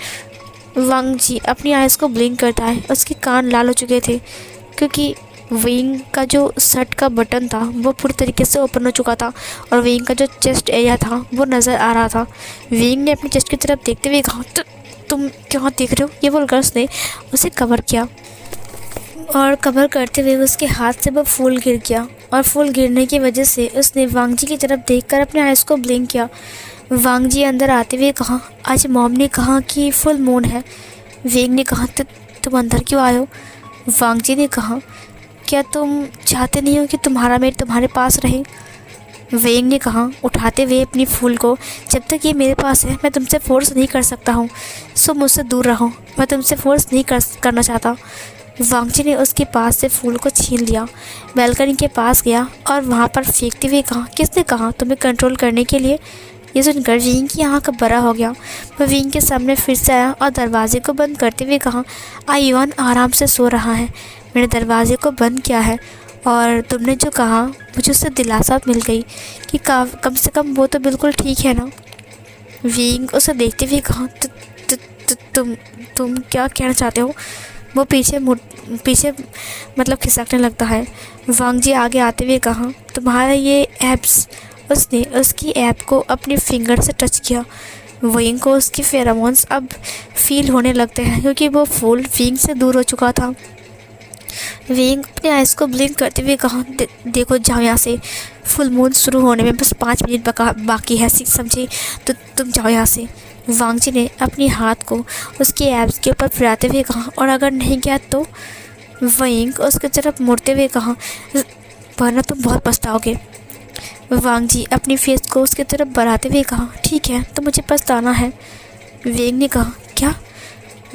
वांग जी अपनी आइज़ को ब्लिंक करता है। उसके कान लाल हो चुके थे क्योंकि विंग का जो शर्ट का बटन था वो पूरी तरीके से ओपन हो चुका था और विंग का जो चेस्ट एरिया था वो नज़र आ रहा था। विंग ने अपनी चेस्ट की तरफ देखते हुए कहा, तुम क्या देख रहे हो? ये बोलकर उसने उसे कवर किया और कवर करते हुए उसके हाथ से वो फूल गिर गया और फूल गिरने की वजह से उसने वांग जी की तरफ देखकर अपने आइज़ को ब्लिंक किया। वांग जी अंदर आते हुए कहा, आज मॉम ने कहा कि फुल मून है। विंग ने कहा, तुम अंदर क्यों आए हो? वांग जी ने कहा, क्या तुम चाहते नहीं हो कि तुम्हारा मेट तुम्हारे पास रहे? विंग ने कहा उठाते हुए अपनी फूल को, जब तक ये मेरे पास है मैं तुमसे फोर्स नहीं कर सकता हूँ, सो मुझसे दूर रहो, मैं तुमसे फोर्स नहीं करना चाहता। वांग जी ने उसके पास से फूल को छीन लिया, बैल्कनी के पास गया और वहाँ पर फेंकते हुए कहा, किसने कहा तुम्हें कंट्रोल करने के लिए? ये सुनकर विंग की आँख बड़ा हो गया। वह विंग के सामने फिर से आया और दरवाजे को बंद करते हुए कहा, आयुआन आराम से सो रहा है। मैंने दरवाजे को बंद किया है और तुमने जो कहा मुझे उससे दिलासा मिल गई कि कम से कम वो तो बिल्कुल ठीक है ना। विंग उसे देखते हुए कहा, तुम क्या कहना चाहते हो। वो पीछे मतलब खिसकने लगता है। वांग जी आगे आते हुए कहा, तुम्हारा ये एब्स। उसने उसकी ऐप को अपनी फिंगर से टच किया। विंग को उसकी फेरोमोन्स अब फील होने लगते हैं क्योंकि वो फूल विंग से दूर हो चुका था। विंग अपने आइज़ को ब्लिंक करते हुए कहा, देखो जाओ यहाँ से, फुल मून शुरू होने में बस 5 मिनट बाकी है, समझे, तो तुम जाओ यहाँ से। वांग जी ने अपनी हाथ को उसके एब्स के ऊपर फिराते हुए कहा, और अगर नहीं गया तो। विंग उसकी तरफ मुड़ते हुए कहा, वरना तुम बहुत पछताओगे। वांग जी अपनी फेस को उसकी तरफ बढ़ाते हुए कहा, ठीक है तो मुझे पछताना है। विंग ने कहा, क्या।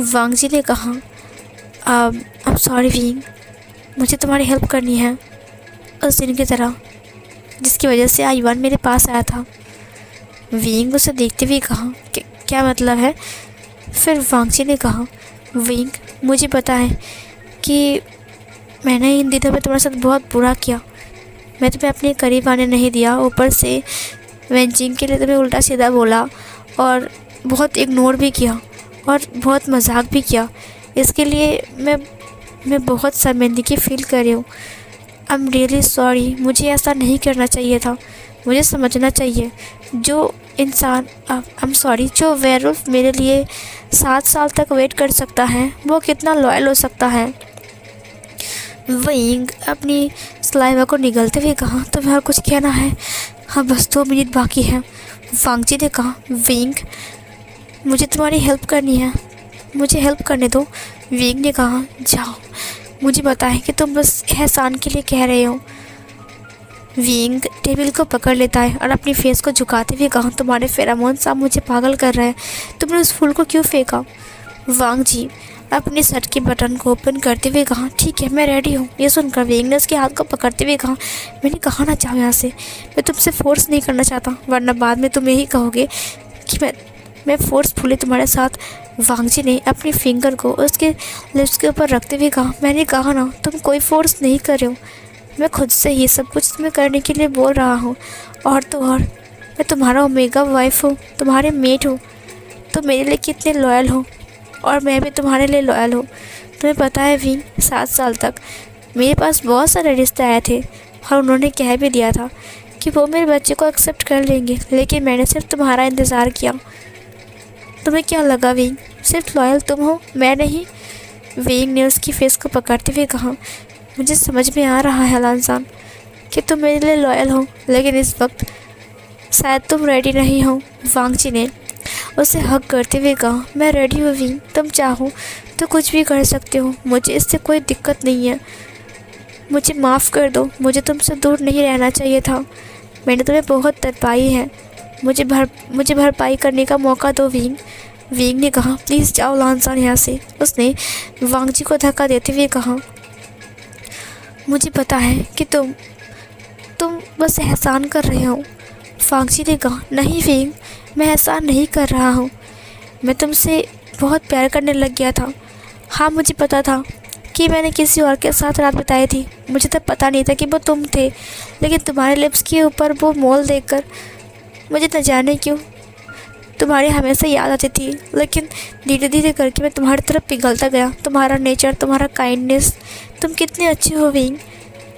वांग जी ने कहा, अब सॉरी विंग, मुझे तुम्हारी हेल्प करनी है उस दिन की तरह जिसकी वजह से आयुआन मेरे पास आया था। विंग उसे देखते हुए कहा, क्या मतलब है। फिर वांग जी ने कहा, विंग मुझे पता है कि मैंने इन दिनों में तुम्हारे साथ बहुत बुरा किया। मैं तुम्हें अपने करीब आने नहीं दिया, ऊपर से वेंचिंग के लिए तुम्हें उल्टा सीधा बोला और बहुत इग्नोर भी किया और बहुत मजाक भी किया। इसके लिए मैं बहुत शर्मिंदगी फील कर रही हूँ। आई एम रियली सॉरी, मुझे ऐसा नहीं करना चाहिए था। मुझे समझना चाहिए जो इंसान आई एम सॉरी जो वेयरवुल्फ मेरे लिए 7 साल तक वेट कर सकता है वो कितना लॉयल हो सकता है। विंग अपनी सलाइवा को निगलते हुए कहा, तुम्हें और कुछ कहना है। हाँ बस 2 मिनट बाकी है। वांग जी ने कहा, विंग मुझे तुम्हारी हेल्प करनी है, मुझे हेल्प करने दो। विंग ने कहा, जाओ, मुझे पता है कि तुम बस एहसान के लिए कह रहे हो। विंग टेबल को पकड़ लेता है और अपनी फेस को झुकाते हुए कहा, तुम्हारे फेरोमोन्स अब मुझे पागल कर रहे हैं। तुमने उस फूल को क्यों फेंका। वांग जी अपने शर्ट के बटन को ओपन करते हुए कहा, ठीक है मैं रेडी हूँ। ये सुनकर विंग ने उसके हाथ को पकड़ते हुए कहा, मैंने कहा ना जाओ यहाँ से। मैं तुमसे फोर्स नहीं करना चाहता, वरना बाद में तुम यही कहोगे कि मैं फोर्सफुली तुम्हारे साथ। वांग जी ने अपनी फिंगर को उसके लिप्स के ऊपर रखते हुए कहा, मैंने कहा ना तुम कोई फोर्स नहीं कर रहे हो। मैं खुद से ही सब कुछ तुम्हें करने के लिए बोल रहा हूँ। और तो और मैं तुम्हारा ओमेगा वाइफ हूँ, तुम्हारे मेट हूँ। तुम मेरे लिए कितने लॉयल हो और मैं भी तुम्हारे लिए लॉयल हूँ। तुम्हें पता है विंग, 7 साल तक मेरे पास बहुत सारे रिश्ते आए थे और उन्होंने कह भी दिया था कि वो मेरे बच्चे को एक्सेप्ट कर लेंगे, लेकिन मैंने सिर्फ तुम्हारा इंतज़ार किया। तुम्हें क्या लगा विंग, सिर्फ लॉयल तुम हो, मैं नहीं। विंग ने उसकी फेस को पकड़ते हुए कहा, मुझे समझ में आ रहा है लांसान कि तुम मेरे लिए लॉयल हो, लेकिन इस वक्त शायद तुम रेडी नहीं हो। वांग जी ने उसे हक करते हुए कहा, मैं रेडी हूँ विंग, तुम चाहो तो कुछ भी कर सकते हो, मुझे इससे कोई दिक्कत नहीं है। मुझे माफ़ कर दो, मुझे तुमसे दूर नहीं रहना चाहिए था। मैंने तुम्हें बहुत तड़पाई है, मुझे भरपाई करने का मौका दो विंग। विंग ने कहा, प्लीज़ जाओ लांसान यहाँ से। उसने वांग जी को धक्का देते हुए कहा, मुझे पता है कि तुम बस एहसान कर रहे हो। वांग जी ने कहा, नहीं विंग, मैं एहसान नहीं कर रहा हूँ, मैं तुमसे बहुत प्यार करने लग गया था। हाँ मुझे पता था कि मैंने किसी और के साथ रात बिताई थी, मुझे तब पता नहीं था कि वो तुम थे, लेकिन तुम्हारे लिप्स के ऊपर वो मोल देखकर मुझे न जाने क्यों तुम्हारी हमेशा याद आती थी। लेकिन धीरे धीरे करके मैं तुम्हारी तरफ पिघलता गया। तुम्हारा नेचर, तुम्हारा काइंडनेस, तुम कितने अच्छे हो विंग।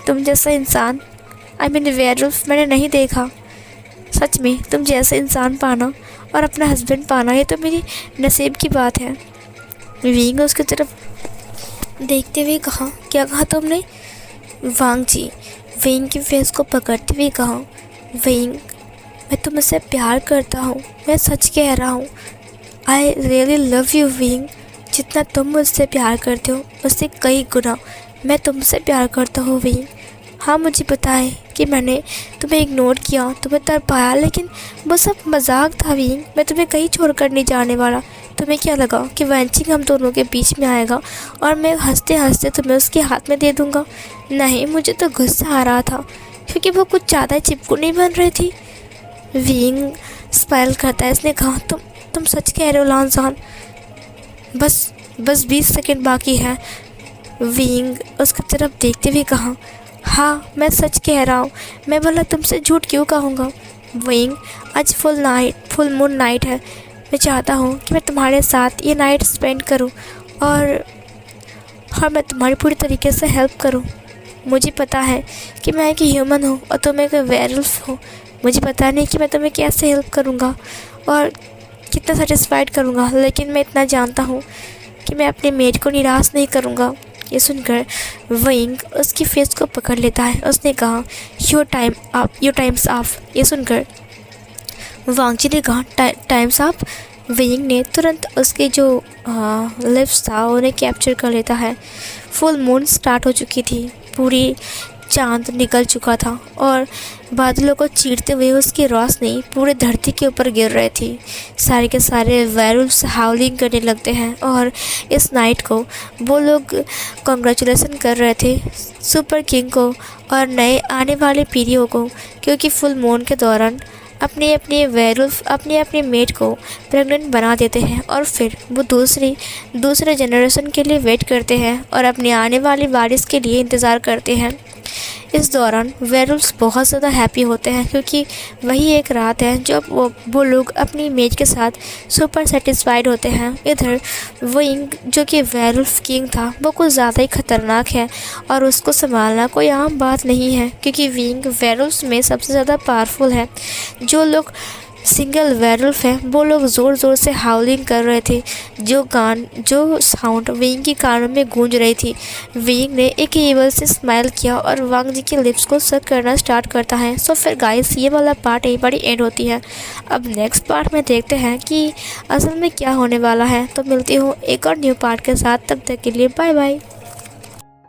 तुम जैसा इंसान आई मीन वेयरवुल्फ मैंने नहीं देखा। सच में तुम जैसा इंसान पाना और अपना हस्बैंड पाना, ये तो मेरी नसीब की बात है। विंग उसकी तरफ देखते हुए कहा, क्या कहा तुमने। वांग जी विंग की फेस को पकड़ते हुए कहा, विंग मैं तुमसे प्यार करता हूँ, मैं सच कह रहा हूँ। I really love you wing. जितना तुम मुझसे प्यार करते हो उससे कई गुना मैं तुमसे प्यार करता हूँ विंग। हाँ मुझे पता है कि मैंने तुम्हें इग्नोर किया, तुम्हें तड़पाया, लेकिन वो सब मजाक था विंग। मैं तुम्हें कहीं छोड़ कर नहीं जाने वाला। तुम्हें क्या लगा कि वेंचिंग हम दोनों के बीच में आएगा और मैं हंसते हंसते तुम्हें उसके हाथ में दे दूँगा। नहीं, मुझे तो गुस्सा आ रहा था क्योंकि वो कुछ ज़्यादा चिपकुनी बन रही थी। विंग स्माइल करता है। इसने कहा तुम सच कह रहे हो लानजान, बस 20 सेकंड बाकी है। विंग उसकी तरफ देखते हुए कहा, हाँ मैं सच कह रहा हूँ, मैं भला तुमसे झूठ क्यों कहूँगा। विंग, आज फुल मून नाइट है, मैं चाहता हूँ कि मैं तुम्हारे साथ ये नाइट स्पेंड करूँ और मैं तुम्हारी पूरी तरीके से हेल्प करूँ। मुझे पता है कि मैं एक ह्यूमन हूँ और तुम एक वेयरवुल्फ हो। मुझे पता नहीं कि मैं तुम्हें कैसे हेल्प करूँगा और कितना सेटिस्फाइड करूँगा, लेकिन मैं इतना जानता हूँ कि मैं अपने मेट को निराश नहीं करूँगा। ये सुनकर विंग उसकी फेस को पकड़ लेता है। उसने कहा, योर टाइम्स ऑफ। ये सुनकर वांगची ने कहा, टाइम्स ऑफ। विंग ने तुरंत उसके जो लिप्स था उन्हें कैप्चर कर लेता है। फुल मून स्टार्ट हो चुकी थी, पूरी चांद निकल चुका था और बादलों को चीरते हुए उसकी रोशनी पूरी धरती के ऊपर गिर रही थी। सारे के सारे वेयरवुल्व्स हाउलिंग करने लगते हैं और इस नाइट को वो लोग कॉन्ग्रेचुलेसन कर रहे थे सुपर किंग को और नए आने वाले पीढ़ियों को, क्योंकि फुल मून के दौरान अपने वेयरवुल्फ अपने मेट को प्रेग्नेंट बना देते हैं और फिर वो दूसरे जनरेशन के लिए वेट करते हैं और अपने आने वाली वारिस के लिए इंतज़ार करते हैं। इस दौरान वेयरवुल्व्स बहुत ज़्यादा हैप्पी होते हैं, क्योंकि वही एक रात है जब वो लोग अपनी मेट के साथ सुपर सेटिस्फाइड होते हैं। इधर विंग जो कि वेयरवुल्फ किंग था वो कुछ ज़्यादा ही ख़तरनाक है और उसको संभालना कोई आम बात नहीं है, क्योंकि विंग वेयरवुल्व्स में सबसे ज़्यादा पावरफुल है। जो लोग सिंगल वेयरवुल्फ है वो लोग ज़ोर ज़ोर से हाउलिंग कर रहे थे। जो साउंड विंग के कानों में गूंज रही थी। विंग ने एक ईवल से स्माइल किया और वांग जी के लिप्स को सक करना स्टार्ट करता है। सो फिर गाइस, ये वाला पार्ट यहीं पर एंड होती है। अब नेक्स्ट पार्ट में देखते हैं कि असल में क्या होने वाला है। तो मिलती हूँ एक और न्यू पार्ट के साथ, तब तक के लिए बाय बाय।